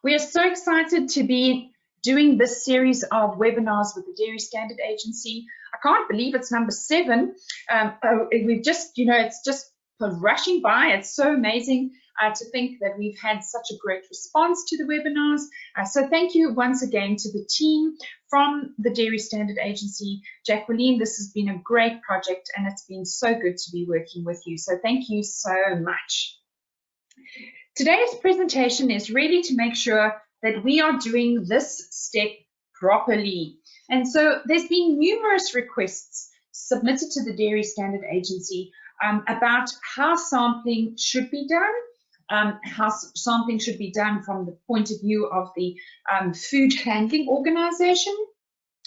We are so excited to be doing this series of webinars with the Dairy Standard Agency. I can't believe it's number 7. We've just, it's just rushing by. It's so amazing to think that we've had such a great response to the webinars. So thank you once again to the team from the Dairy Standard Agency. Jacqueline, this has been a great project and it's been so good to be working with you. So thank you so much. Today's presentation is really to make sure that we are doing this step properly. And so there's been numerous requests submitted to the Dairy Standard Agency about how sampling should be done, how sampling should be done from the point of view of the food handling organization,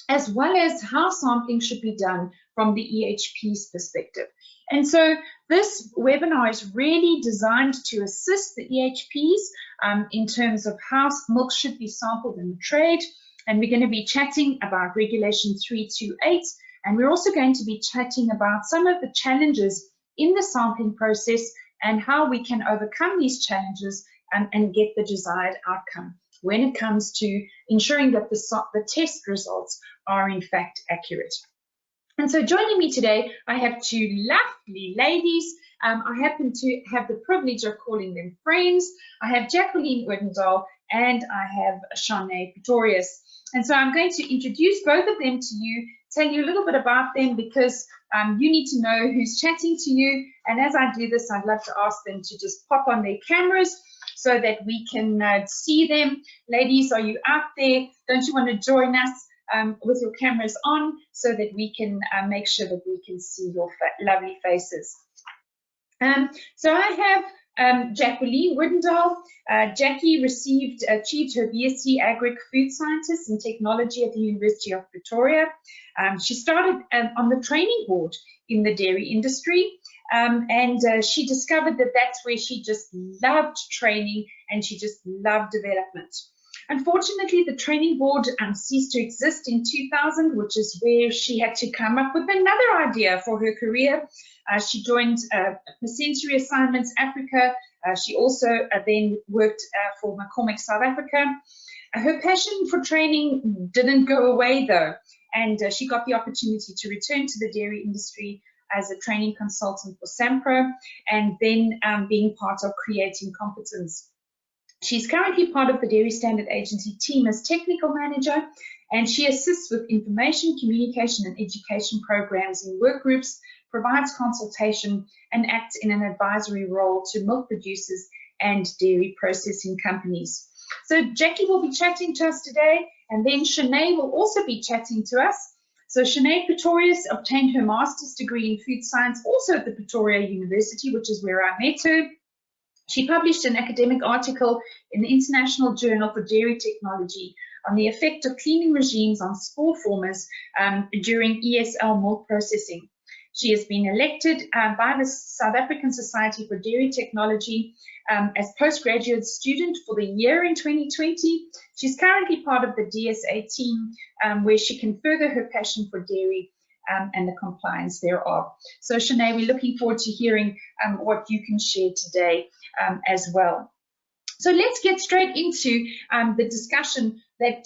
as well as how sampling should be done from the EHP's perspective. And so this webinar is really designed to assist the EHPs in terms of how milk should be sampled in the trade. And we're going to be chatting about Regulation 328. And we're also going to be chatting about some of the challenges in the sampling process and how we can overcome these challenges and get the desired outcome when it comes to ensuring that the test results are in fact accurate. And so joining me today, I have two lovely ladies. I happen to have the privilege of calling them friends. I have Jacqueline Werdendahl and I have Chané Pretorius. And so I'm going to introduce both of them to you, tell you a little bit about them because you need to know who's chatting to you. And as I do this, I'd love to ask them to just pop on their cameras so that we can see them. Ladies, are you out there? Don't you want to join us with your cameras on so that we can make sure that we can see your lovely faces? So I have Jacqueline Werdendahl. Jackie achieved her BSc Agric Food Scientist and Technology at the University of Pretoria. She started on the training board in the dairy industry. And she discovered that that's where she just loved training and she just loved development. Unfortunately, the training board ceased to exist in 2000, which is where she had to come up with another idea for her career. She joined Sensory Assignments Africa. She also then worked for McCormick South Africa. Her passion for training didn't go away though, and she got the opportunity to return to the dairy industry as a training consultant for SAMPRO, and then being part of creating competence. She's currently part of the Dairy Standard Agency team as technical manager, and she assists with information, communication, and education programs in work groups, provides consultation, and acts in an advisory role to milk producers and dairy processing companies. So Jackie will be chatting to us today, and then Chané will also be chatting to us. So Chané Pretorius obtained her master's degree in food science also at the Pretoria University, which is where I met her. She published an academic article in the International Journal for Dairy Technology on the effect of cleaning regimes on spore formers during ESL milk processing. She has been elected by the South African Society for Dairy Technology as postgraduate student for the year in 2020. She's currently part of the DSA team where she can further her passion for dairy and the compliance thereof. So Chané, we're looking forward to hearing what you can share today as well. So let's get straight into the discussion that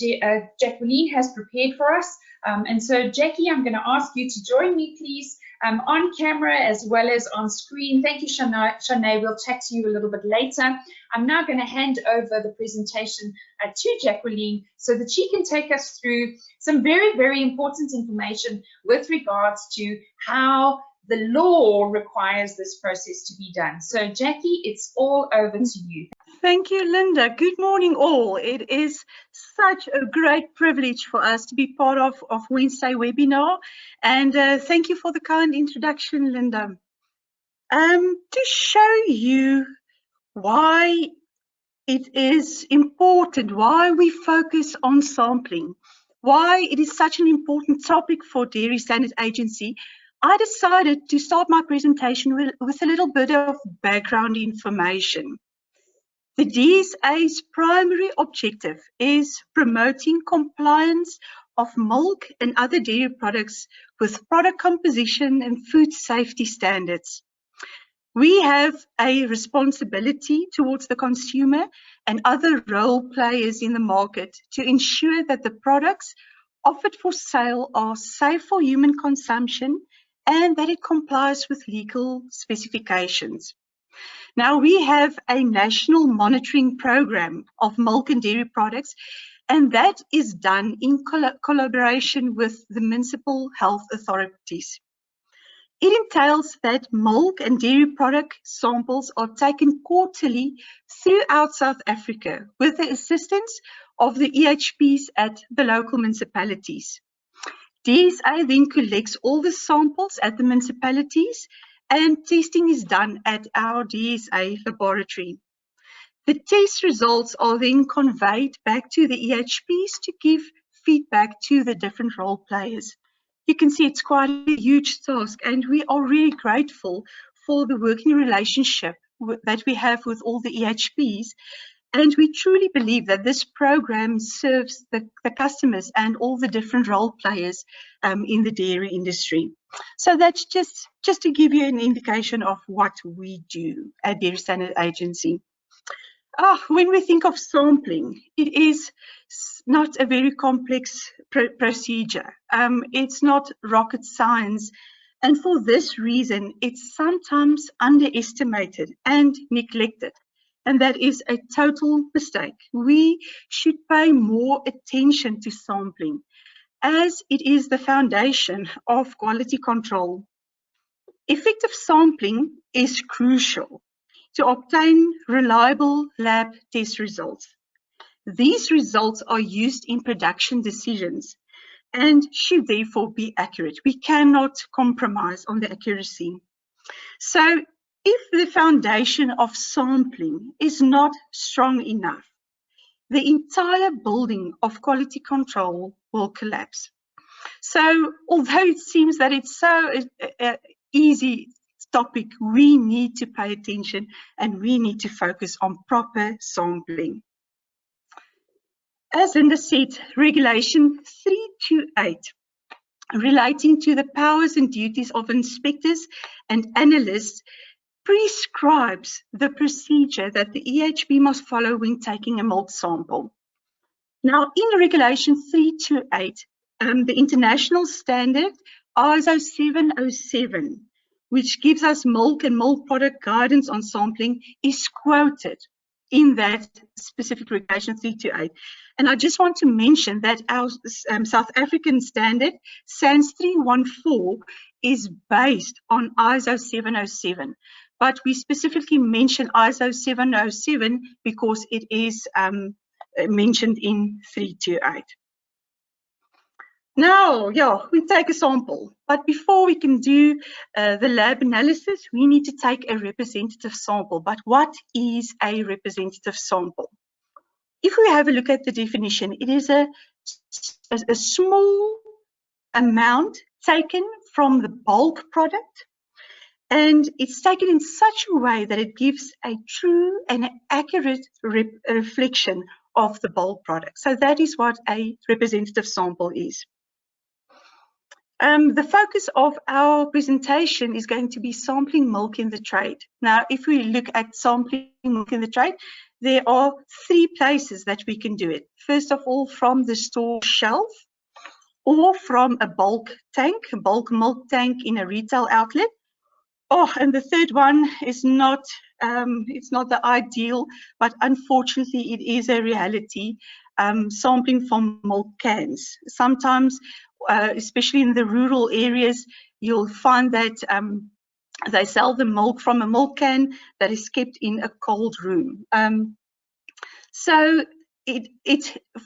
Jacqueline has prepared for us. And so Jackie, I'm going to ask you to join me, please, on camera as well as on screen. Thank you, Chané. We'll chat to you a little bit later. I'm now going to hand over the presentation to Jacqueline so that she can take us through some very, very important information with regards to how the law requires this process to be done. So Jackie, it's all over to you. Thank you, Linda. Good morning, all. It is such a great privilege for us to be part of Wednesday webinar. And thank you for the kind introduction, Linda. To show you why it is important, why we focus on sampling, why it is such an important topic for Dairy Standard Agency, I decided to start my presentation with a little bit of background information. The DSA's primary objective is promoting compliance of milk and other dairy products with product composition and food safety standards. We have a responsibility towards the consumer and other role players in the market to ensure that the products offered for sale are safe for human consumption and that it complies with legal specifications. Now, we have a national monitoring program of milk and dairy products, and that is done in collaboration with the municipal health authorities. It entails that milk and dairy product samples are taken quarterly throughout South Africa with the assistance of the EHPs at the local municipalities. DSA then collects all the samples at the municipalities and testing is done at our DSA laboratory. The test results are then conveyed back to the EHPs to give feedback to the different role players. You can see it's quite a huge task, and we are really grateful for the working relationship that we have with all the EHPs. And we truly believe that this program serves the customers and all the different role players in the dairy industry. So that's just to give you an indication of what we do at Dairy Standard Agency. When we think of sampling, it is not a very complex procedure. It's not rocket science. And for this reason, it's sometimes underestimated and neglected. And that is a total mistake. We should pay more attention to sampling, as it is the foundation of quality control. Effective sampling is crucial to obtain reliable lab test results. These results are used in production decisions and should therefore be accurate. We cannot compromise on the accuracy. So if the foundation of sampling is not strong enough, the entire building of quality control will collapse. So although it seems that it's so easy topic, we need to pay attention and we need to focus on proper sampling. As Linda said, Regulation 328 relating to the powers and duties of inspectors and analysts prescribes the procedure that the EHP must follow when taking a milk sample. Now, in Regulation 328, the international standard ISO 707, which gives us milk and milk product guidance on sampling, is quoted in that specific Regulation 328. And I just want to mention that our South African standard, SANS 314, is based on ISO 707. But we specifically mention ISO 707 because it is mentioned in 328. Now, we take a sample, but before we can do the lab analysis, we need to take a representative sample. But what is a representative sample? If we have a look at the definition, it is a small amount taken from the bulk product, and it's taken in such a way that it gives a true and accurate reflection of the bulk product. So that is what a representative sample is. The focus of our presentation is going to be sampling milk in the trade. Now, if we look at sampling milk in the trade, there are 3 places that we can do it. First of all, from the store shelf, or from a bulk tank, a bulk milk tank in a retail outlet. And the third one is not, it's not the ideal, but unfortunately it is a reality, sampling from milk cans. Sometimes, especially in the rural areas, you'll find that they sell the milk from a milk can that is kept in a cold room. So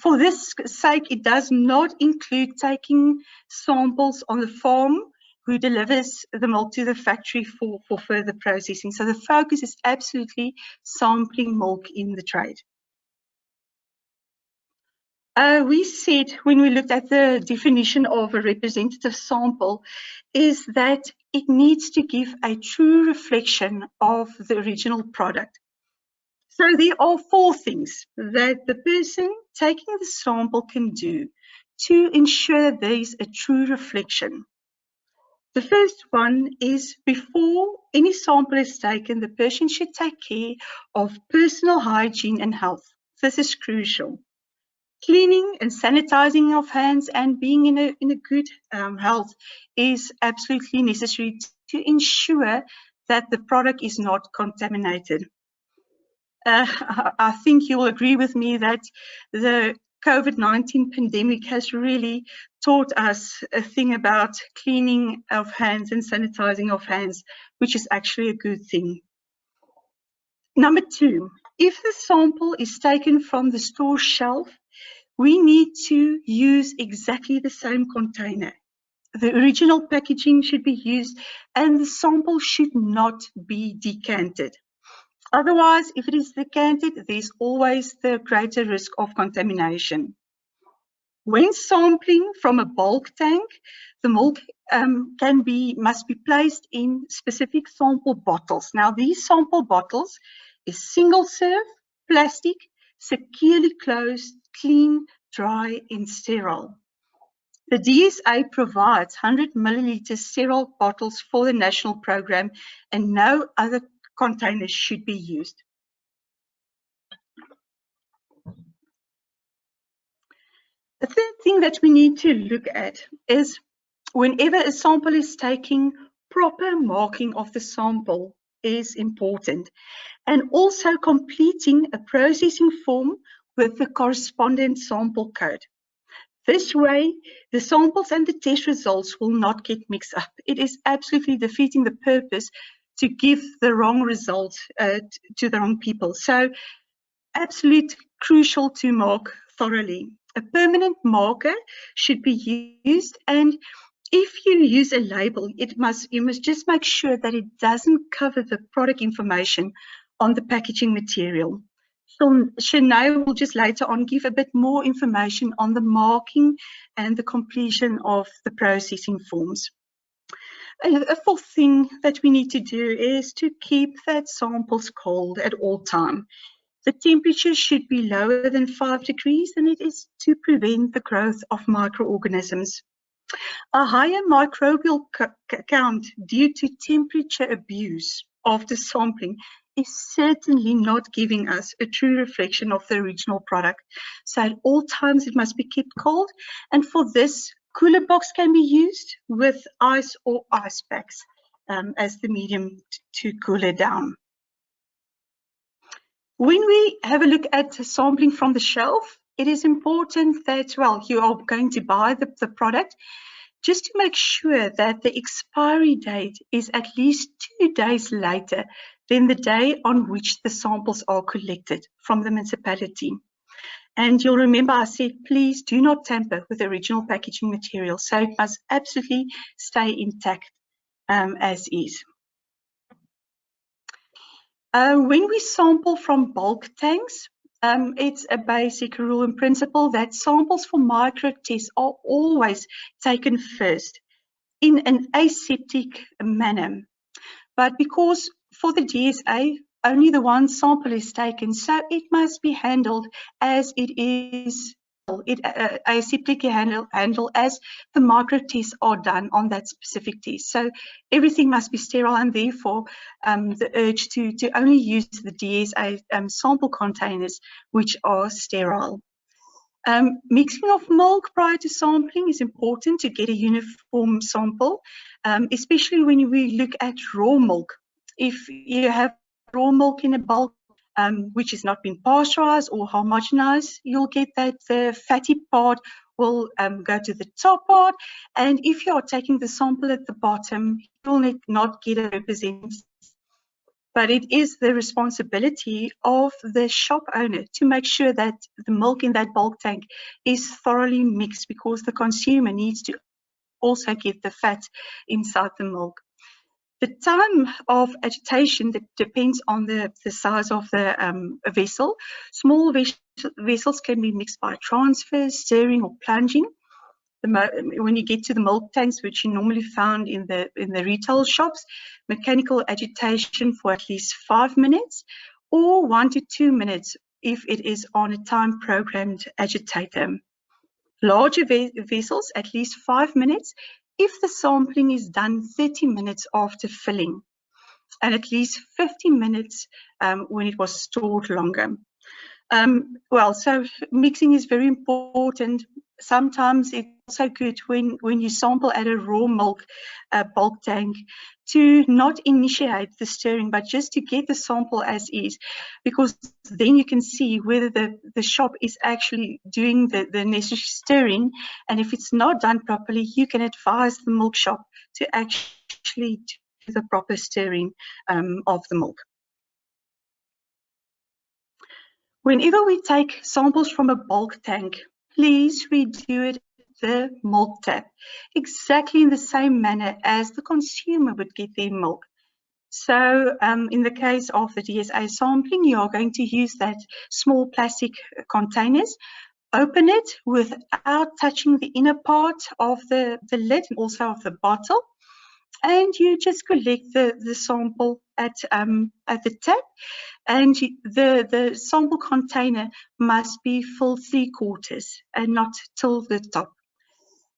for this sake, it does not include taking samples on the farm who delivers the milk to the factory for further processing. So the focus is absolutely sampling milk in the trade. We said when we looked at the definition of a representative sample is that it needs to give a true reflection of the original product. So there are 4 things that the person taking the sample can do to ensure that there is a true reflection. The first one is before any sample is taken, the person should take care of personal hygiene and health. This is crucial. Cleaning and sanitizing of hands and being in a good health is absolutely necessary to ensure that the product is not contaminated. I think you will agree with me that the COVID-19 pandemic has really taught us a thing about cleaning of hands and sanitizing of hands, which is actually a good thing. Number two, if the sample is taken from the store shelf, we need to use exactly the same container. The original packaging should be used and the sample should not be decanted. Otherwise, if it is decanted, there's always the greater risk of contamination. When sampling from a bulk tank, the milk must be placed in specific sample bottles. Now, these sample bottles is single serve, plastic, securely closed, clean, dry, and sterile. The DSA provides 100 milliliter sterile bottles for the national program, and no other containers should be used. The third thing that we need to look at is whenever a sample is taken, proper marking of the sample is important, and also completing a processing form with the corresponding sample code. This way, the samples and the test results will not get mixed up. It is absolutely defeating the purpose to give the wrong results to the wrong people. So, absolutely crucial to mark thoroughly. A permanent marker should be used, and if you use a label, you must just make sure that it doesn't cover the product information on the packaging material. So Chané will just later on give a bit more information on the marking and the completion of the processing forms. A fourth thing that we need to do is to keep that samples cold at all time. The temperature should be lower than 5 degrees, and it is to prevent the growth of microorganisms. A higher microbial count due to temperature abuse after sampling is certainly not giving us a true reflection of the original product. So at all times it must be kept cold, and for this, cooler box can be used with ice or ice packs as the medium to cool it down. When we have a look at sampling from the shelf, it is important that, well, you are going to buy the product, just to make sure that the expiry date is at least 2 days later than the day on which the samples are collected from the municipality. And you'll remember I said, please do not tamper with the original packaging material. So it must absolutely stay intact as is. When we sample from bulk tanks, it's a basic rule and principle that samples for micro tests are always taken first in an aseptic manner. But because for the DSA, only the one sample is taken, so it must be handled as it is. Aseptically handle as the micro tests are done on that specific test. So everything must be sterile, and therefore the urge to only use the DSA sample containers which are sterile. Mixing of milk prior to sampling is important to get a uniform sample, especially when we look at raw milk. If you have raw milk in a bulk which has not been pasteurized or homogenized, you'll get that the fatty part will go to the top part, and if you are taking the sample at the bottom, you will not get a representative. But it is the responsibility of the shop owner to make sure that the milk in that bulk tank is thoroughly mixed, because the consumer needs to also get the fat inside the milk. The time of agitation that depends on the size of the vessel. Small vessels can be mixed by transfer, stirring, or plunging. When you get to the milk tanks, which you normally found in the retail shops, mechanical agitation for at least 5 minutes, or 1 to 2 minutes if it is on a time-programmed agitator. Larger vessels, at least 5 minutes. if the sampling is done 30 minutes after filling and at least 50 minutes when it was stored longer. Well, so mixing is very important. Sometimes it's also good when you sample at a raw milk bulk tank to not initiate the stirring, but just to get the sample as is, because then you can see whether the shop is actually doing the necessary stirring. And if it's not done properly, you can advise the milk shop to actually do the proper stirring of the milk. Whenever we take samples from a bulk tank, please redo it at the milk tap, exactly in the same manner as the consumer would get their milk. So in the case of the DSA sampling, you are going to use that small plastic containers, open it without touching the inner part of the lid and also of the bottle, and you just collect the sample at the tap. And the sample container must be filled 3/4 and not till the top.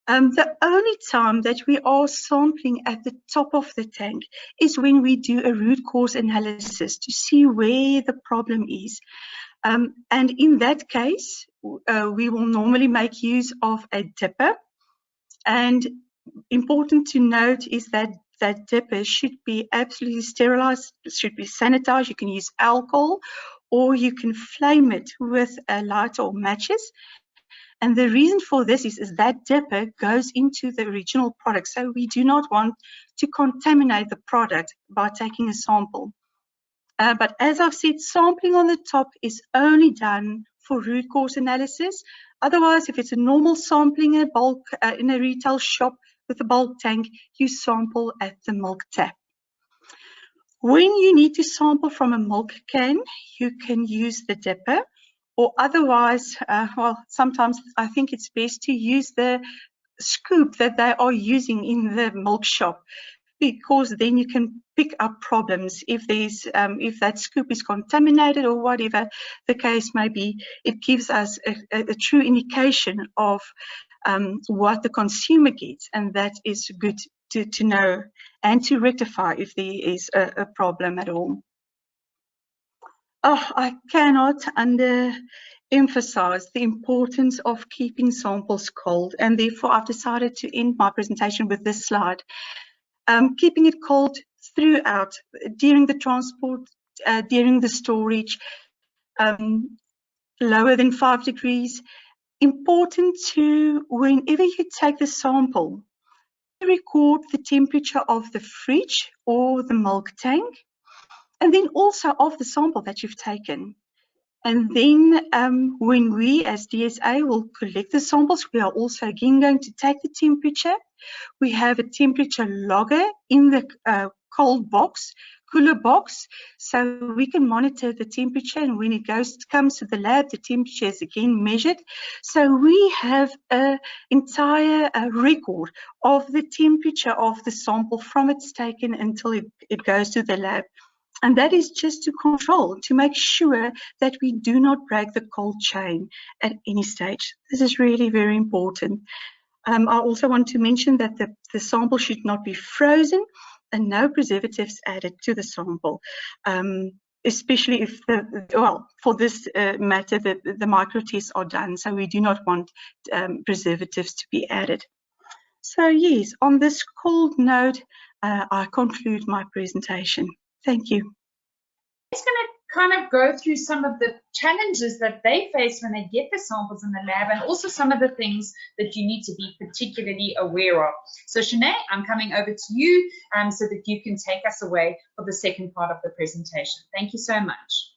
The only time that we are sampling at the top of the tank is when we do a root cause analysis to see where the problem is. And in that case, we will normally make use of a dipper. And important to note is that that dipper should be absolutely sterilized, should be sanitized. You can use alcohol or you can flame it with a lighter or matches. And the reason for this is that dipper goes into the original product. So we do not want to contaminate the product by taking a sample. But as I've said, sampling on the top is only done for root cause analysis. Otherwise, if it's a normal sampling in a bulk in a retail shop with a bulk tank, you sample at the milk tap. When you need to sample from a milk can, you can use the dipper, or otherwise, well, sometimes I think it's best to use the scoop that they are using in the milk shop, because then you can pick up problems if there's if that scoop is contaminated or whatever the case may be. It gives us a true indication of what the consumer gets, and that is good to know and to rectify if there is a problem at all. Oh, I cannot emphasize the importance of keeping samples cold, and therefore I've decided to end my presentation with this slide. Keeping it cold throughout, during the transport, during the storage, lower than 5 degrees. Important to, whenever you take the sample, record the temperature of the fridge or the milk tank, and then also of the sample that you've taken. And then when we as DSA will collect the samples, we are also again going to take the temperature. We have a temperature logger in the cold box, cooler box, so we can monitor the temperature, and when it comes to the lab, the temperature is again measured. So we have an entire record of the temperature of the sample from it's taken until it goes to the lab. And that is just to control, to make sure that we do not break the cold chain at any stage. This is really very important. I also want to mention that the sample should not be frozen and no preservatives added to the sample, especially if for this matter, the micro tests are done. So we do not want preservatives to be added. So yes, on this cold note, I conclude my presentation. Thank you. It's going to kind of go through some of the challenges that they face when they get the samples in the lab, and also some of the things that you need to be particularly aware of. So Chané, I'm coming over to you so that you can take us away for the second part of the presentation. Thank you so much.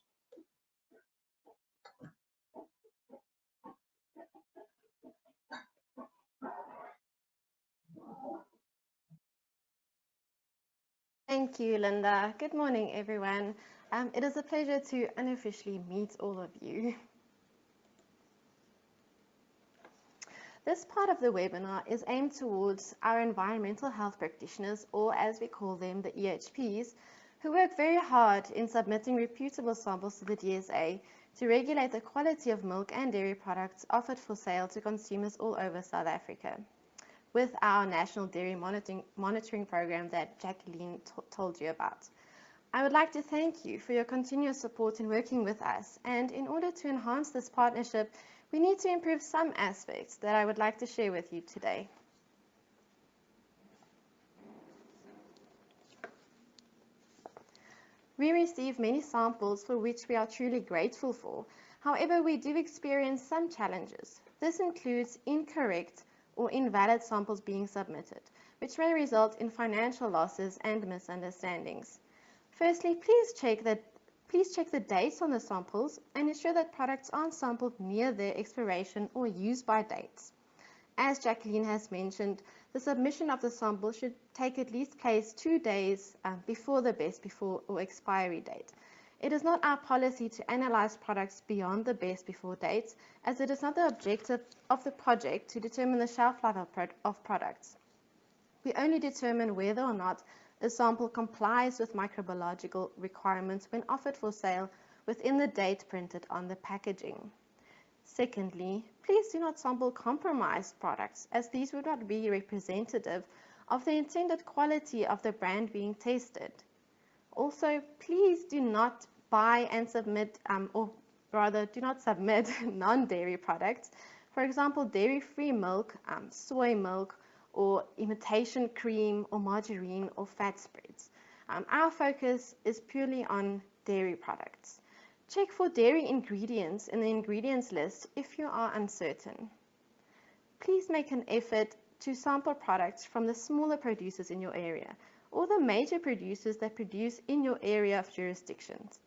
Thank you, Linda. Good morning, everyone. It is a pleasure to unofficially meet all of you. This part of the webinar is aimed towards our environmental health practitioners, or as we call them, the EHPs, who work very hard in submitting reputable samples to the DSA to regulate the quality of milk and dairy products offered for sale to consumers all over South Africa. with our National Dairy Monitoring Program that Jacqueline told you about. I would like to thank you for your continuous support in working with us, and in order to enhance this partnership, we need to improve some aspects that I would like to share with you today. We receive many samples for which we are truly grateful for. However, we do experience some challenges. This includes incorrect or invalid samples being submitted, which may result in financial losses and misunderstandings. Firstly, please check the dates on the samples and ensure that products aren't sampled near their expiration or use-by dates. As Jacqueline has mentioned, the submission of the sample should take at least 2 days before the best before or expiry date. It is not our policy to analyze products beyond the best before dates, as it is not the objective of the project to determine the shelf life of products. We only determine whether or not a sample complies with microbiological requirements when offered for sale within the date printed on the packaging. Secondly, please do not sample compromised products, as these would not be representative of the intended quality of the brand being tested. Also, please do not buy and submit, or rather do not submit non-dairy products. For example, dairy-free milk, soy milk, or imitation cream or margarine or fat spreads. Our focus is purely on dairy products. Check for dairy ingredients in the ingredients list if you are uncertain. Please make an effort to sample products from the smaller producers in your area or the major producers that produce in your area of jurisdictions.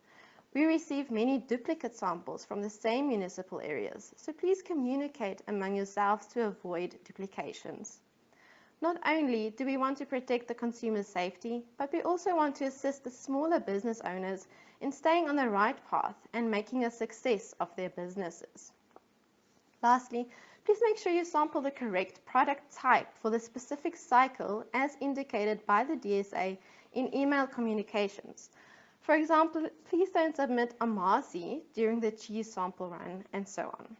We receive many duplicate samples from the same municipal areas, so please communicate among yourselves to avoid duplications. Not only do we want to protect the consumer's safety, but we also want to assist the smaller business owners in staying on the right path and making a success of their businesses. Lastly, please make sure you sample the correct product type for the specific cycle as indicated by the DSA in email communications. For example, please don't submit Amasi during the cheese sample run and so on.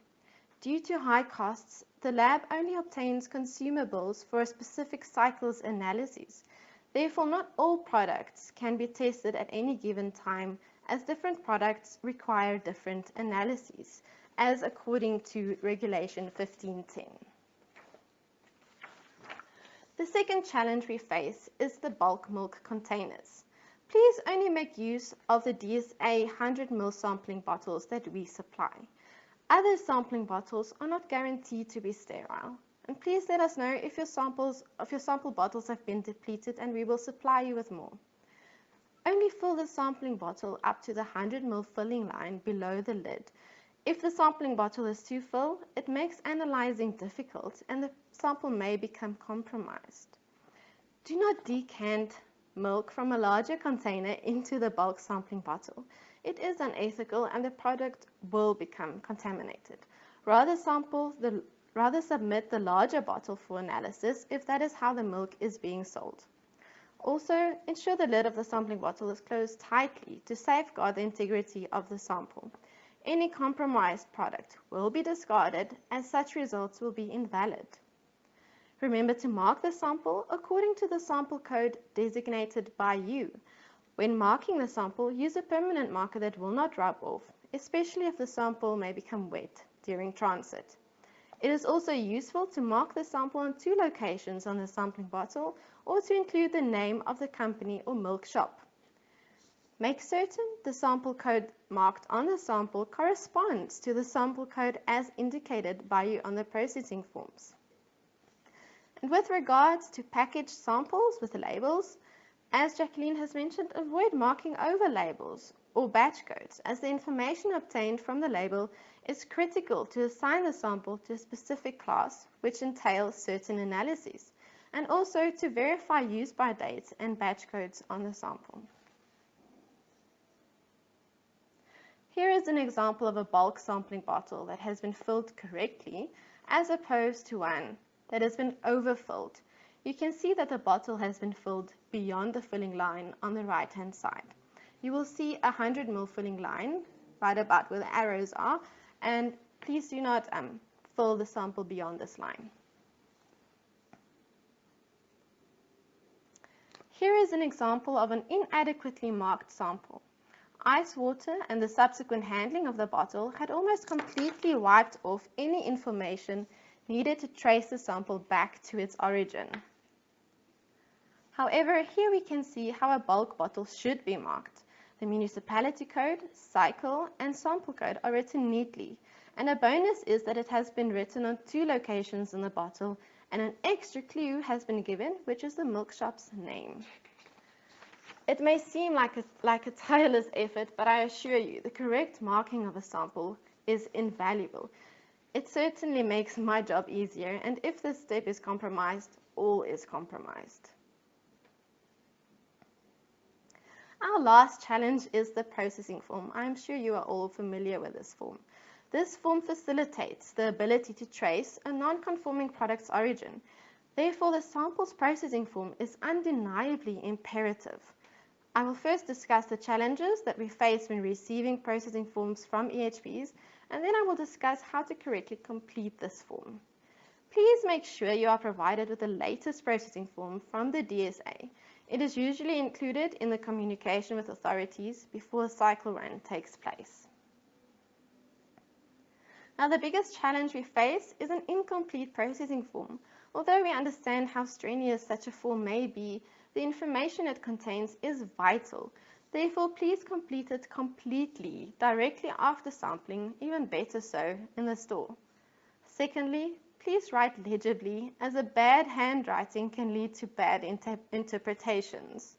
Due to high costs, the lab only obtains consumables for a specific cycle's analyses. Therefore, not all products can be tested at any given time, as different products require different analyses, as according to Regulation 1510. The second challenge we face is the bulk milk containers. Please only make use of the DSA 100 ml sampling bottles that we supply. Other sampling bottles are not guaranteed to be sterile. And please let us know if your sample bottles have been depleted, and we will supply you with more. Only fill the sampling bottle up to the 100 ml filling line below the lid. If the sampling bottle is too full, it makes analyzing difficult and the sample may become compromised. Do not decant milk from a larger container into the bulk sampling bottle. It is unethical and the product will become contaminated. Rather submit the larger bottle for analysis if that is how the milk is being sold. Also, ensure the lid of the sampling bottle is closed tightly to safeguard the integrity of the sample. Any compromised product will be discarded, as such results will be invalid. Remember to mark the sample according to the sample code designated by you. When marking the sample, use a permanent marker that will not rub off, especially if the sample may become wet during transit. It is also useful to mark the sample on 2 locations on the sampling bottle, or to include the name of the company or milk shop. Make certain the sample code marked on the sample corresponds to the sample code as indicated by you on the processing forms. And with regards to packaged samples with labels, as Jacqueline has mentioned, avoid marking over labels or batch codes, as the information obtained from the label is critical to assign the sample to a specific class, which entails certain analyses, and also to verify use-by dates and batch codes on the sample. Here is an example of a bulk sampling bottle that has been filled correctly, as opposed to one that has been overfilled. You can see that the bottle has been filled beyond the filling line on the right-hand side. You will see a 100 ml filling line right about where the arrows are, and please do not fill the sample beyond this line. Here is an example of an inadequately marked sample. Ice water and the subsequent handling of the bottle had almost completely wiped off any information needed to trace the sample back to its origin. However, here we can see how a bulk bottle should be marked. The municipality code, cycle, and sample code are written neatly, and a bonus is that it has been written on 2 locations in the bottle, and an extra clue has been given, which is the milk shop's name. It may seem like a tireless effort, but I assure you, the correct marking of a sample is invaluable. It certainly makes my job easier, and if this step is compromised, all is compromised. Our last challenge is the processing form. I'm sure you are all familiar with this form. This form facilitates the ability to trace a non-conforming product's origin. Therefore, the sample's processing form is undeniably imperative. I will first discuss the challenges that we face when receiving processing forms from EHPs, and then I will discuss how to correctly complete this form. Please make sure you are provided with the latest processing form from the DSA. It is usually included in the communication with authorities before a cycle run takes place. Now, the biggest challenge we face is an incomplete processing form. Although we understand how strenuous such a form may be, the information it contains is vital. Therefore, please complete it completely directly after sampling, even better so in the store. Secondly, please write legibly, as a bad handwriting can lead to bad interpretations.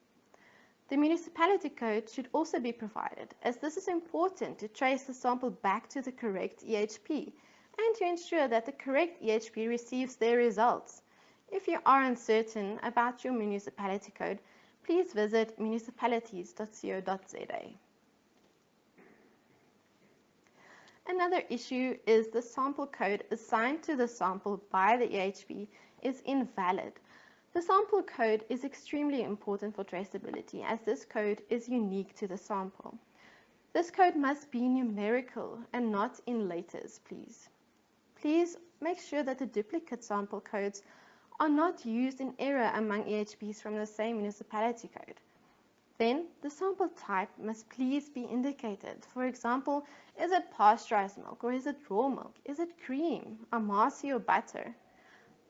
The municipality code should also be provided, as this is important to trace the sample back to the correct EHP and to ensure that the correct EHP receives their results. If you are uncertain about your municipality code, please visit municipalities.co.za. Another issue is the sample code assigned to the sample by the EHP is invalid. The sample code is extremely important for traceability, as this code is unique to the sample. This code must be numerical and not in letters, please. Please make sure that the duplicate sample codes are not used in error among EHPs from the same municipality code. Then, the sample type must please be indicated. For example, is it pasteurized milk or is it raw milk? Is it cream, amasi or butter?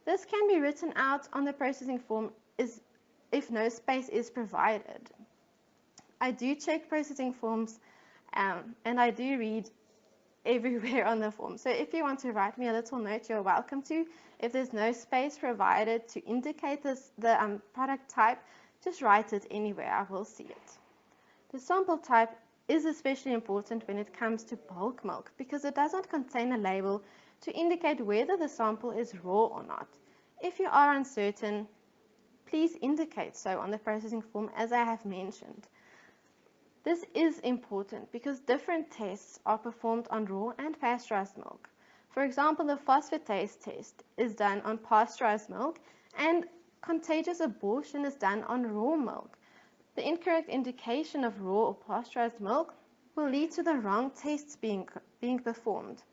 This can be written out on the processing form if no space is provided. I do check processing forms and I do read everywhere on the form. So if you want to write me a little note, you're welcome to. If there's no space provided to indicate the product type, just write it anywhere, I will see it. The sample type is especially important when it comes to bulk milk because it does not contain a label to indicate whether the sample is raw or not. If you are uncertain, please indicate so on the processing form, as I have mentioned. This is important because different tests are performed on raw and pasteurized milk. For example, the phosphatase test is done on pasteurized milk and contagious abortion is done on raw milk. The incorrect indication of raw or pasteurized milk will lead to the wrong tests being performed.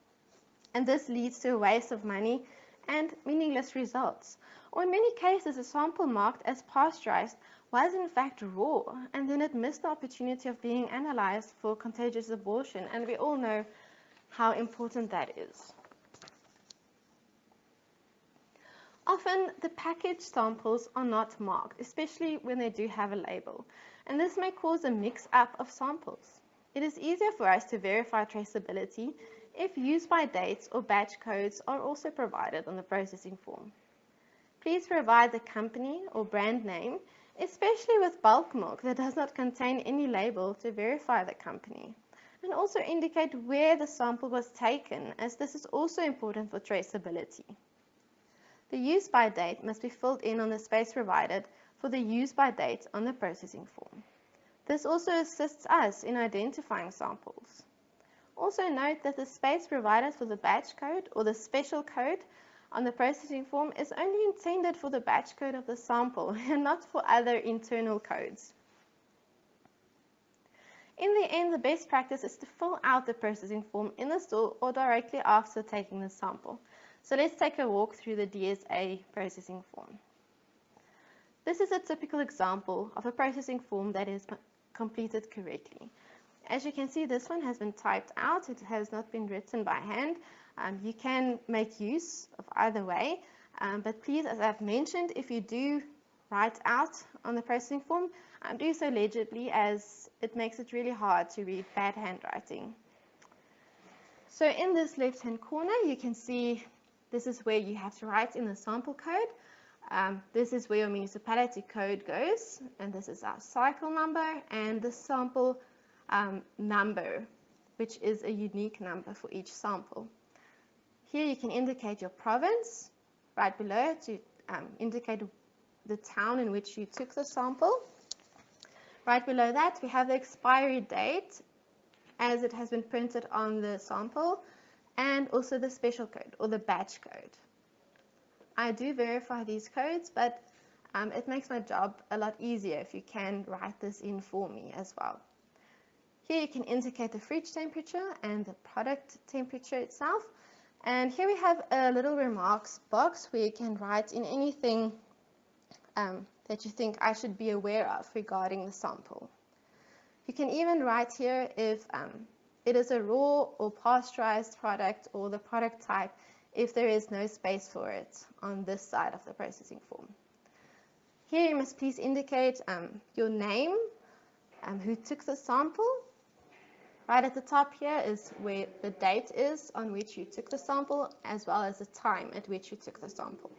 And this leads to a waste of money and meaningless results. Or in many cases, a sample marked as pasteurized was in fact raw, and then it missed the opportunity of being analyzed for contagious abortion, and we all know how important that is. Often, the packaged samples are not marked, especially when they do have a label, and this may cause a mix-up of samples. It is easier for us to verify traceability if use-by dates or batch codes are also provided on the processing form. Please provide the company or brand name, especially with bulk milk that does not contain any label, to verify the company, and also indicate where the sample was taken, as this is also important for traceability. The use-by date must be filled in on the space provided for the use-by date on the processing form. This also assists us in identifying samples. Also note that the space provided for the batch code or the special code on the processing form is only intended for the batch code of the sample and not for other internal codes. In the end, the best practice is to fill out the processing form in the store or directly after taking the sample. So let's take a walk through the DSA processing form. This is a typical example of a processing form that is completed correctly. As you can see, this one has been typed out. It has not been written by hand. You can make use of either way, but please, as I've mentioned, if you do write out on the processing form, do so legibly, as it makes it really hard to read bad handwriting. So in this left-hand corner, you can see this is where you have to write in the sample code. This is where your municipality code goes, and this is our cycle number and the sample number, which is a unique number for each sample. Here you can indicate your province right below to indicate the town in which you took the sample. Right below that, we have the expiry date as it has been printed on the sample, and also the special code or the batch code. I do verify these codes, but it makes my job a lot easier if you can write this in for me as well. Here you can indicate the fridge temperature and the product temperature itself. And here we have a little remarks box where you can write in anything that you think I should be aware of regarding the sample. You can even write here if it is a raw or pasteurized product, or the product type, if there is no space for it on this side of the processing form. Here you must please indicate your name, who took the sample. Right at the top here is where the date is on which you took the sample, as well as the time at which you took the sample.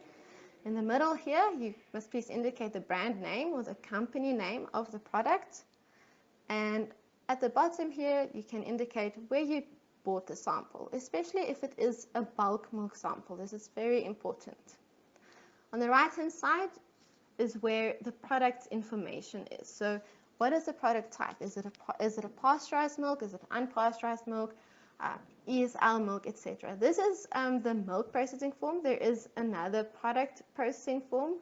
In the middle here, you must please indicate the brand name or the company name of the product. And at the bottom here, you can indicate where you bought the sample, especially if it is a bulk milk sample. This is very important. On the right-hand side is where the product information is. So what is the product type? Is it a pasteurized milk? Is it unpasteurized milk? ESL milk, etc. This is the milk processing form. There is another product processing form,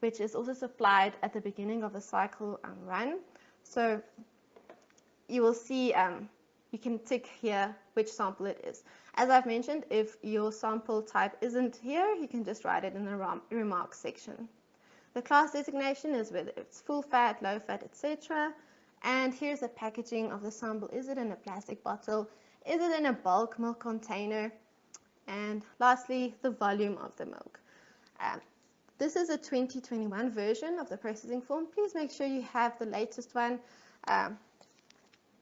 which is also supplied at the beginning of the cycle run. So you will see you can tick here which sample it is. As I've mentioned, if your sample type isn't here, you can just write it in the remarks section. The class designation is whether it's full fat, low fat, etc. And here's the packaging of the sample. Is it in a plastic bottle? Is it in a bulk milk container? And lastly, the volume of the milk. This is a 2021 version of the processing form. Please make sure you have the latest one.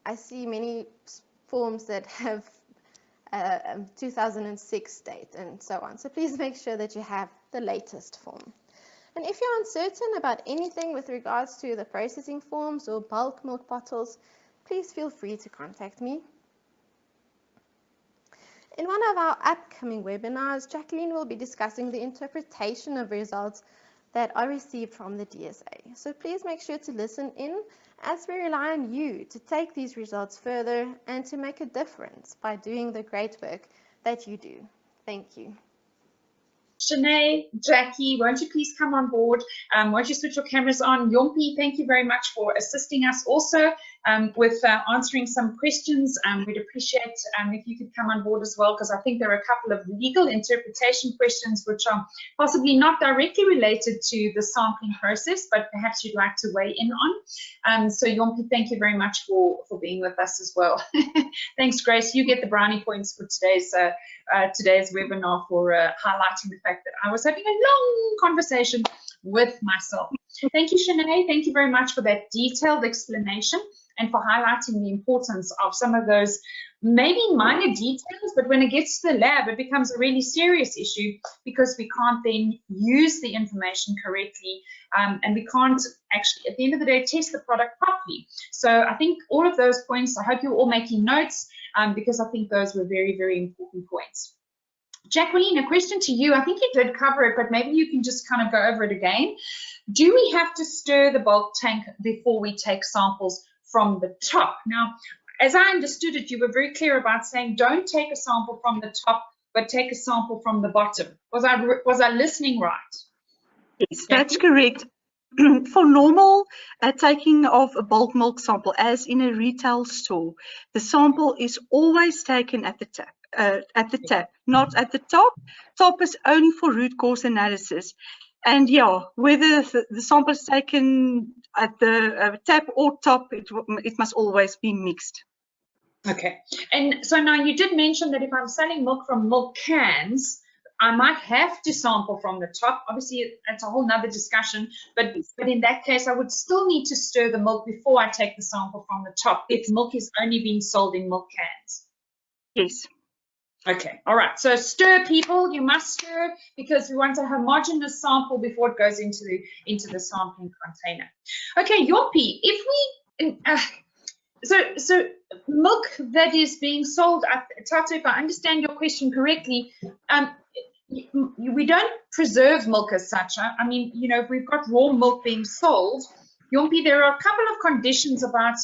I see many forms that have 2006 date and so on. So please make sure that you have the latest form. And if you're uncertain about anything with regards to the processing forms or bulk milk bottles, please feel free to contact me. In one of our upcoming webinars, Jacqueline will be discussing the interpretation of results that are received from the DSA. So please make sure to listen in, as we rely on you to take these results further and to make a difference by doing the great work that you do. Thank you. Chané, Jackie, won't you please come on board? Won't you switch your cameras on? Yompi, thank you very much for assisting us also with answering some questions. We'd appreciate if you could come on board as well, because I think there are a couple of legal interpretation questions which are possibly not directly related to the sampling process, but perhaps you'd like to weigh in on. So Yompi, thank you very much for being with us as well. Thanks, Grace. You get the brownie points for today's webinar for highlighting the fact that I was having a long conversation with myself. Thank you, Chané. Thank you very much for that detailed explanation and for highlighting the importance of some of those maybe minor details, but when it gets to the lab, it becomes a really serious issue because we can't then use the information correctly and we can't actually, at the end of the day, test the product properly. So I think all of those points, I hope you're all making notes because I think those were very, very important points. Jacqueline, a question to you. I think you did cover it, but maybe you can just kind of go over it again. Do we have to stir the bulk tank before we take samples from the top? Now, as I understood it, you were very clear about saying don't take a sample from the top, but take a sample from the bottom. Was I listening right? Yes, that's correct. For normal taking of a bulk milk sample, as in a retail store, the sample is always taken at the tap. Not at the top. Top is only for root cause analysis. And yeah, whether the sample is taken at the tap or top, it must always be mixed. Okay. And so now you did mention that if I'm selling milk from milk cans, I might have to sample from the top. Obviously, that's a whole nother discussion, but in that case, I would still need to stir the milk before I take the sample from the top if milk is only being sold in milk cans. Yes. Okay, all right. So stir, people. You must stir because we want a homogeneous sample before it goes into the sampling container. Okay, Yopi, if we so milk that is being sold, Tatu, if I understand your question correctly, we don't preserve milk as such. I mean, you know, if we've got raw milk being sold, Yopi, there are a couple of conditions about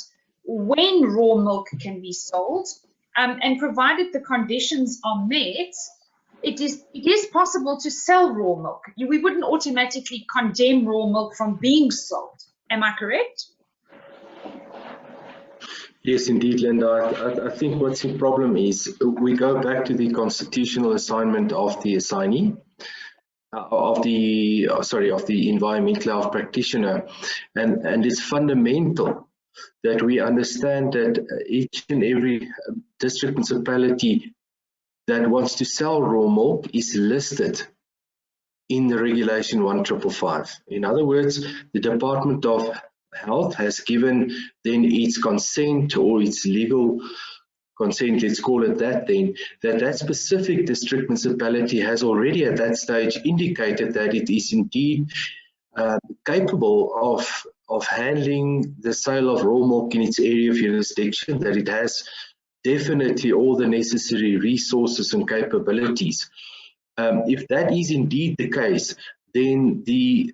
when raw milk can be sold. And provided the conditions are met, it is possible to sell raw milk. We wouldn't automatically condemn raw milk from being sold. Am I correct? Yes, indeed, Linda. I think what's the problem is we go back to the constitutional assignment of the assignee, of the environmental health practitioner, and it's fundamental that we understand that each and every district municipality that wants to sell raw milk is listed in the regulation 1555. In other words, the Department of Health has given then its consent or its legal consent, let's call it that then, that specific district municipality has already at that stage indicated that it is indeed capable of handling the sale of raw milk in its area of jurisdiction, that it has definitely all the necessary resources and capabilities. If that is indeed the case, then the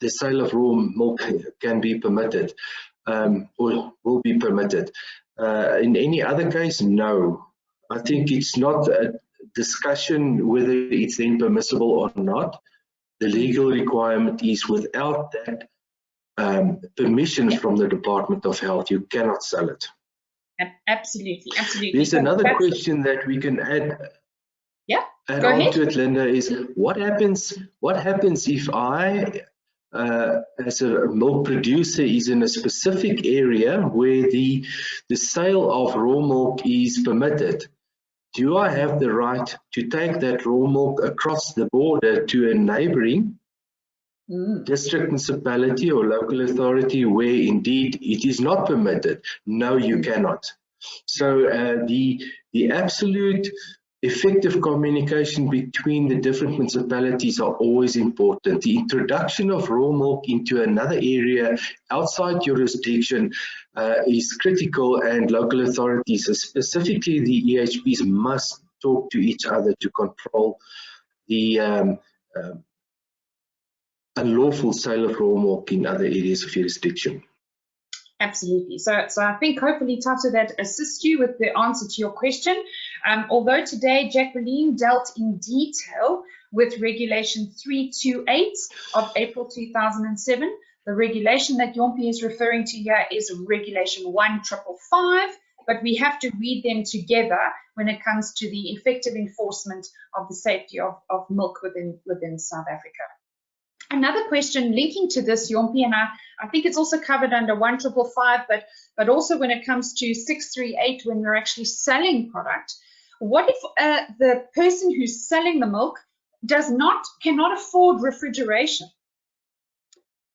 sale of raw milk can be permitted, or will be permitted. In any other case, no. I think it's not a discussion whether it's then permissible or not. The legal requirement is without that permission from the Department of Health, you cannot sell it. Absolutely, absolutely. There's another question that we can add on to it, Linda, is what happens if I, as a milk producer, is in a specific area where the sale of raw milk is permitted? Do I have the right to take that raw milk across the border to a neighboring district municipality or local authority where indeed it is not permitted? No, you cannot. So the absolute effective communication between the different municipalities are always important. The introduction of raw milk into another area outside jurisdiction is critical, and local authorities, specifically the EHPs, must talk to each other to control the unlawful sale of raw milk in other areas of jurisdiction. Absolutely. So I think hopefully, Tata, that assists you with the answer to your question. Although today Jacqueline dealt in detail with Regulation 328 of April 2007, the regulation that Yompi is referring to here is Regulation 1555, but we have to read them together when it comes to the effective enforcement of the safety of milk within South Africa. Another question linking to this, Yompi, and I think it's also covered under 1555, but also when it comes to 638, when we're actually selling product, what if the person who's selling the milk cannot afford refrigeration?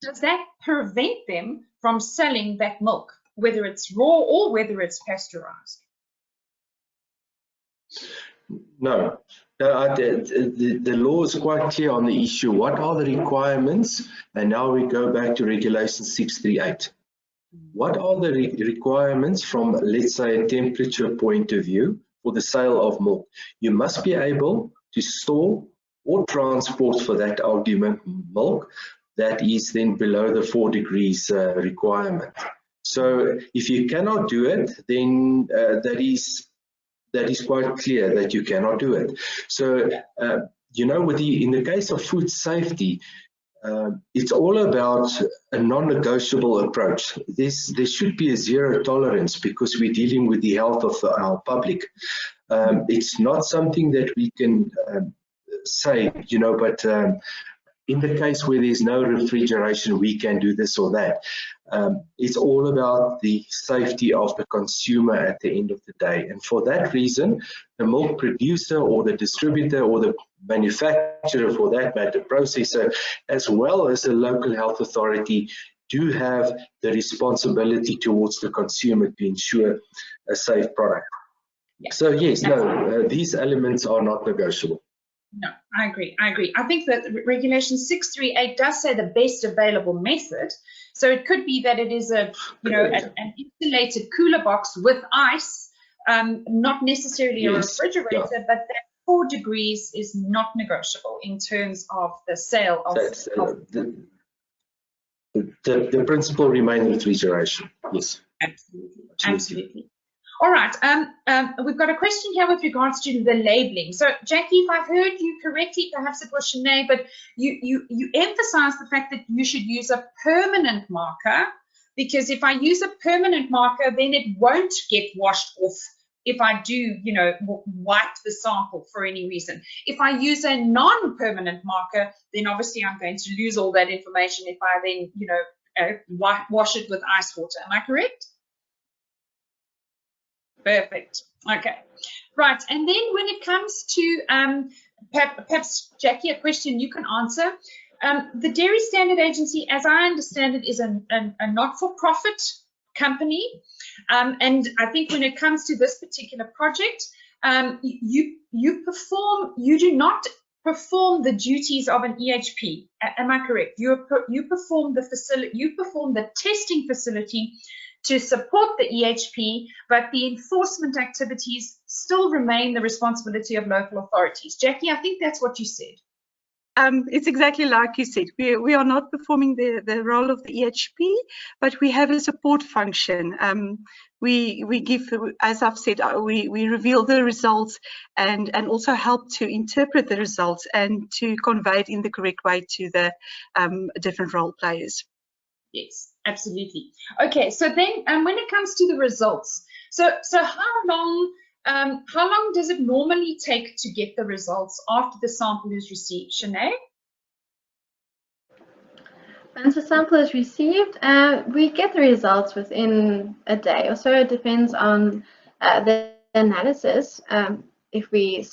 Does that prevent them from selling that milk, whether it's raw or whether it's pasteurized? No. The law is quite clear on the issue. What are the requirements? And now we go back to Regulation 638. What are the requirements from, let's say, a temperature point of view for the sale of milk? You must be able to store or transport, for that argument, milk that is then below the 4 degrees requirement. So if you cannot do it, then that is quite clear that you cannot do it. So, you know, in the case of food safety, it's all about a non-negotiable approach. There should be a zero tolerance because we're dealing with the health of our public. It's not something that we can say, you know, but in the case where there's no refrigeration, we can do this or that. It's all about the safety of the consumer at the end of the day. And for that reason, the milk producer or the distributor or the manufacturer, for that matter, processor, as well as the local health authority, do have the responsibility towards the consumer to ensure a safe product. Yeah. So yes, no, these elements are not negotiable. No, I agree. I think that Regulation 638 does say the best available method. So it could be that it is an insulated cooler box with ice, not necessarily a refrigerator, but that 4 degrees is not negotiable in terms of the sale of. The principle remains refrigeration. Yes. Absolutely. All right. We've got a question here with regards to the labeling. So, Jackie, if I've heard you correctly, perhaps it was Chané, but you emphasized the fact that you should use a permanent marker, because if I use a permanent marker, then it won't get washed off if I do, wipe the sample for any reason. If I use a non-permanent marker, then obviously I'm going to lose all that information if I then, wash it with ice water. Am I correct? Perfect. Okay. Right. And then when it comes to, perhaps, Jackie, a question you can answer. The Dairy Standard Agency, as I understand it, is a not-for-profit company. And I think when it comes to this particular project, you do not perform the duties of an EHP. Am I correct? You perform the testing facility to support the EHP, but the enforcement activities still remain the responsibility of local authorities. Jackie, I think that's what you said. It's exactly like you said. We are not performing the role of the EHP, but we have a support function. We give, as I've said, we reveal the results and also help to interpret the results and to convey it in the correct way to the different role players. Yes, absolutely. Okay, so then when it comes to the results, so how long does it normally take to get the results after the sample is received, Chané? Once the sample is received, we get the results within a day or so. It depends on the analysis. If we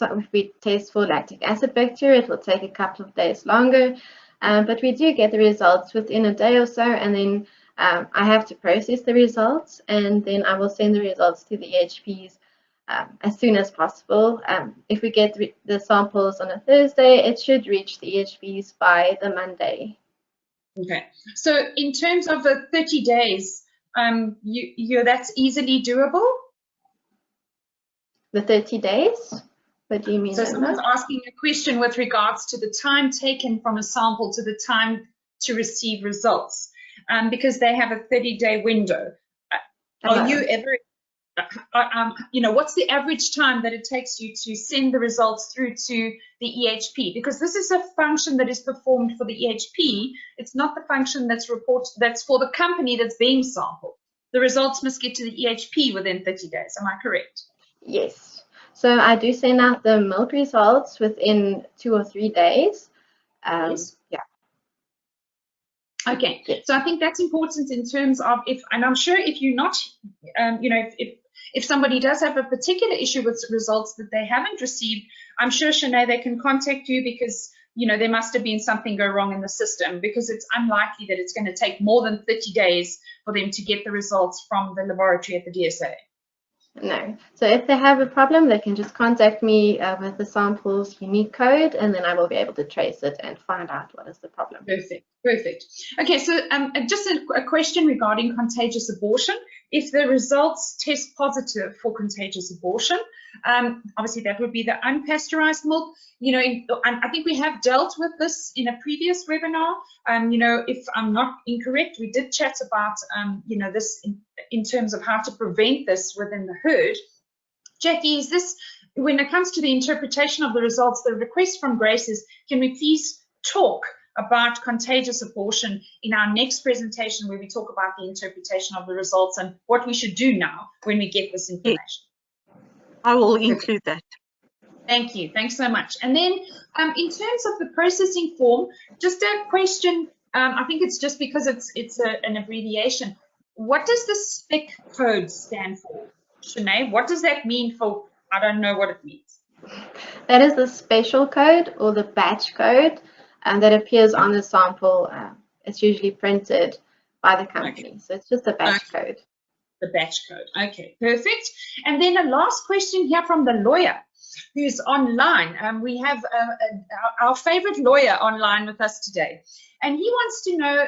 test for lactic acid bacteria, it will take a couple of days longer. But we do get the results within a day or so, and then I have to process the results, and then I will send the results to the EHPs as soon as possible. If we get the samples on a Thursday, it should reach the EHPs by the Monday. Okay, so in terms of the 30 days, that's easily doable? The 30 days? What do you mean? So someone's asking a question with regards to the time taken from a sample to the time to receive results, because they have a 30-day window. Are you ever, what's the average time that it takes you to send the results through to the EHP? Because this is a function that is performed for the EHP. It's not the function that's for the company that's being sampled. The results must get to the EHP within 30 days. Am I correct? Yes. So I do send out the milk results within 2 or 3 days. Yes. Yeah. Okay. Yes. So I think that's important in terms of and I'm sure if you're not, if somebody does have a particular issue with results that they haven't received, I'm sure, Chané, they can contact you because, there must have been something go wrong in the system, because it's unlikely that it's going to take more than 30 days for them to get the results from the laboratory at the DSA. No. So if they have a problem, they can just contact me with the sample's unique code, and then I will be able to trace it and find out what is the problem. Perfect. Okay, so just a question regarding contagious abortion. If the results test positive for contagious abortion, obviously that would be the unpasteurized milk. I think we have dealt with this in a previous webinar. If I'm not incorrect, we did chat about, this in terms of how to prevent this within the herd. Jackie, is this, when it comes to the interpretation of the results, the request from Grace is, can we please talk about contagious abortion in our next presentation, where we talk about the interpretation of the results and what we should do now when we get this information? I will include that. Thank you. Thanks so much. And then in terms of the processing form, just a question. I think it's just because it's an abbreviation. What does the spec code stand for? Chané, what does that mean for, I don't know what it means. That is the special code or the batch code that appears on the sample. It's usually printed by the company. Okay. So it's just a batch code. The batch code. Okay, perfect. And then a last question here from the lawyer who's online. We have our favorite lawyer online with us today. And he wants to know,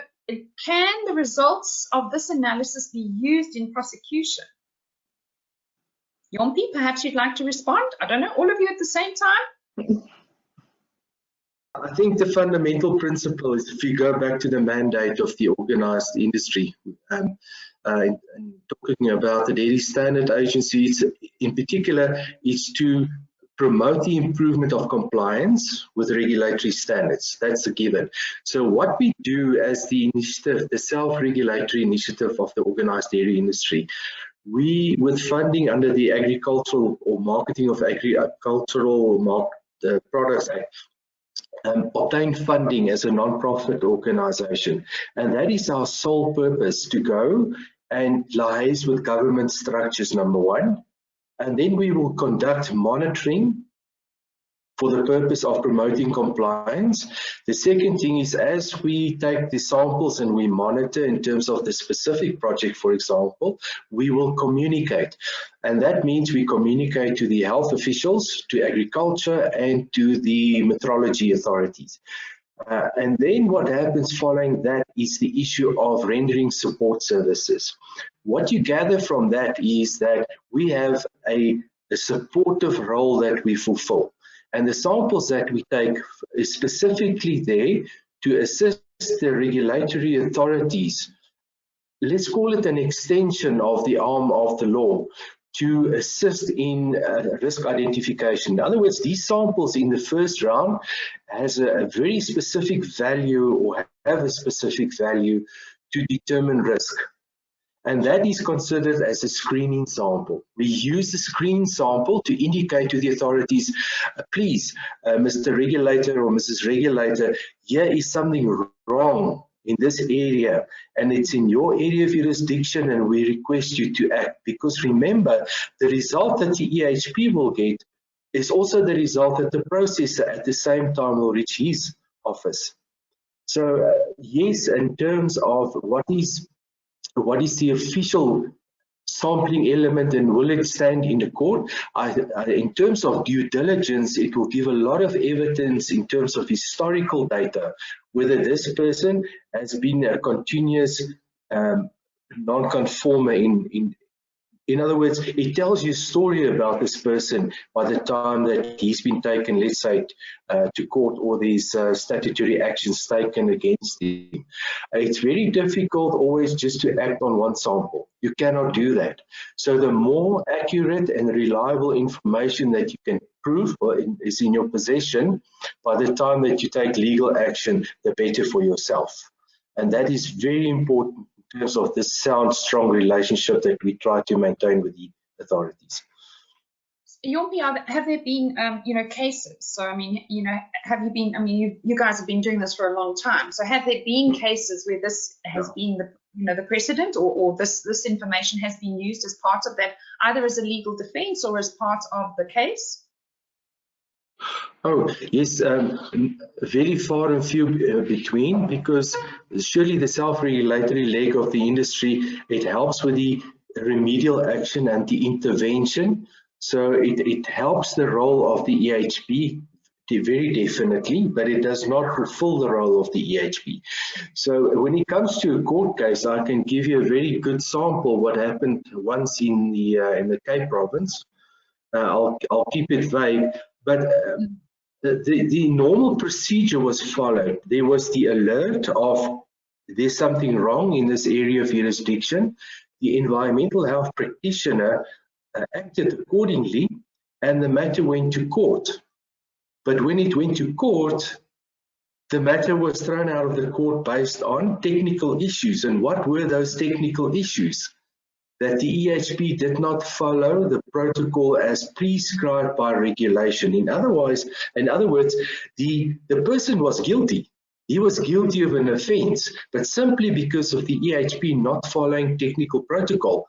can the results of this analysis be used in prosecution? Yompi, perhaps you'd like to respond? I don't know, all of you at the same time? I think the fundamental principle is, if you go back to the mandate of the organized industry, and talking about the Dairy Standard Agency, in particular, is to promote the improvement of compliance with regulatory standards. That's a given. So what we do as the initiative, the self-regulatory initiative of the organized dairy industry, we, with funding under the Agricultural or Marketing of Agricultural Products Act, obtain funding as a non-profit organization. And that is our sole purpose, to go and liaise with government structures, number one. And then we will conduct monitoring for the purpose of promoting compliance. The second thing is, as we take the samples and we monitor in terms of the specific project, for example, we will communicate. And that means we communicate to the health officials, to agriculture, and to the metrology authorities. And then what happens following that is the issue of rendering support services. What you gather from that is that we have a supportive role that we fulfill. And the samples that we take is specifically there to assist the regulatory authorities. Let's call it an extension of the arm of the law to assist in risk identification. In other words, these samples in the first round has a very specific value, or have a specific value, to determine risk. And that is considered as a screening sample. We use the screening sample to indicate to the authorities, please, Mr. Regulator or Mrs. Regulator, here is something wrong in this area, and it's in your area of jurisdiction, and we request you to act. Because remember, the result that the EHP will get is also the result that the processor at the same time will reach his office. So yes, in terms of what is the official sampling element and will it stand in the court, in terms of due diligence, it will give a lot of evidence in terms of historical data, whether this person has been a continuous non-conformer in other words, it tells you a story about this person by the time that he's been taken, let's say, to court, or these statutory actions taken against him. It's very difficult always just to act on one sample. You cannot do that. So the more accurate and reliable information that you can prove or is in your possession by the time that you take legal action, the better for yourself. And that is very important in terms of this sound, strong relationship that we try to maintain with the authorities. Yompi, have there been, cases? So, I mean, have you been, you guys have been doing this for a long time. So have there been cases where this has been the precedent, or this information has been used as part of that, either as a legal defense or as part of the case? Oh, yes, very far and few between, because surely the self-regulatory leg of the industry, it helps with the remedial action and the intervention. So it helps the role of the EHP very definitely, but it does not fulfill the role of the EHP. So when it comes to a court case, I can give you a very good sample what happened once in the Cape Province. I'll keep it vague, but the normal procedure was followed. There was the alert of there's something wrong in this area of jurisdiction. The environmental health practitioner acted accordingly, and the matter went to court. But when it went to court, the matter was thrown out of the court based on technical issues. And what were those technical issues? that the EHP did not follow the protocol as prescribed by regulation. In other words, the person was guilty. He was guilty of an offence, but simply because of the EHP not following technical protocol,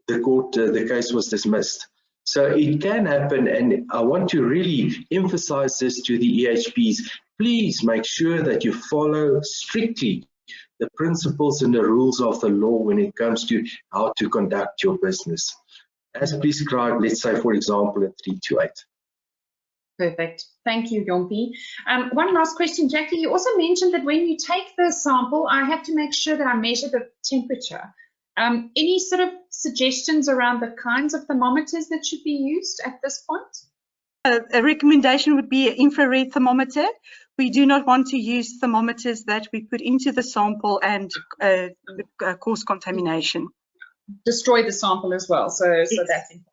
the case was dismissed. So it can happen, and I want to really emphasize this to the EHPs. Please make sure that you follow strictly the principles and the rules of the law when it comes to how to conduct your business, as prescribed, let's say, for example, in 328. Perfect. Thank you, Yompi. One last question, Jackie. You also mentioned that when you take the sample, I have to make sure that I measure the temperature. Any sort of suggestions around the kinds of thermometers that should be used at this point? A recommendation would be an infrared thermometer. We do not want to use thermometers that we put into the sample and cause contamination. Destroy the sample as well. So that's important.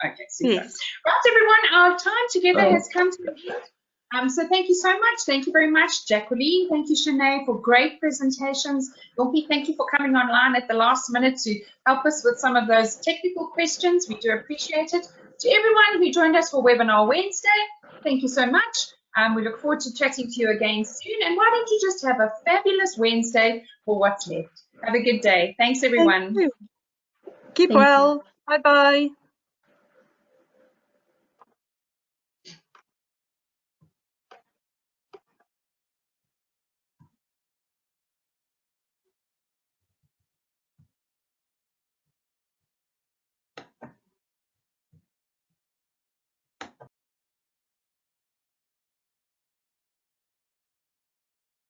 Okay, super. Yes. Right, everyone, our time together has come to an end. So thank you so much. Thank you very much, Jacqueline. Thank you, Chané, for great presentations. Yompi, thank you for coming online at the last minute to help us with some of those technical questions. We do appreciate it. To everyone who joined us for Webinar Wednesday, thank you so much. We look forward to chatting to you again soon. And why don't you just have a fabulous Wednesday for what's left. Have a good day. Thanks, everyone. Keep well. Bye-bye.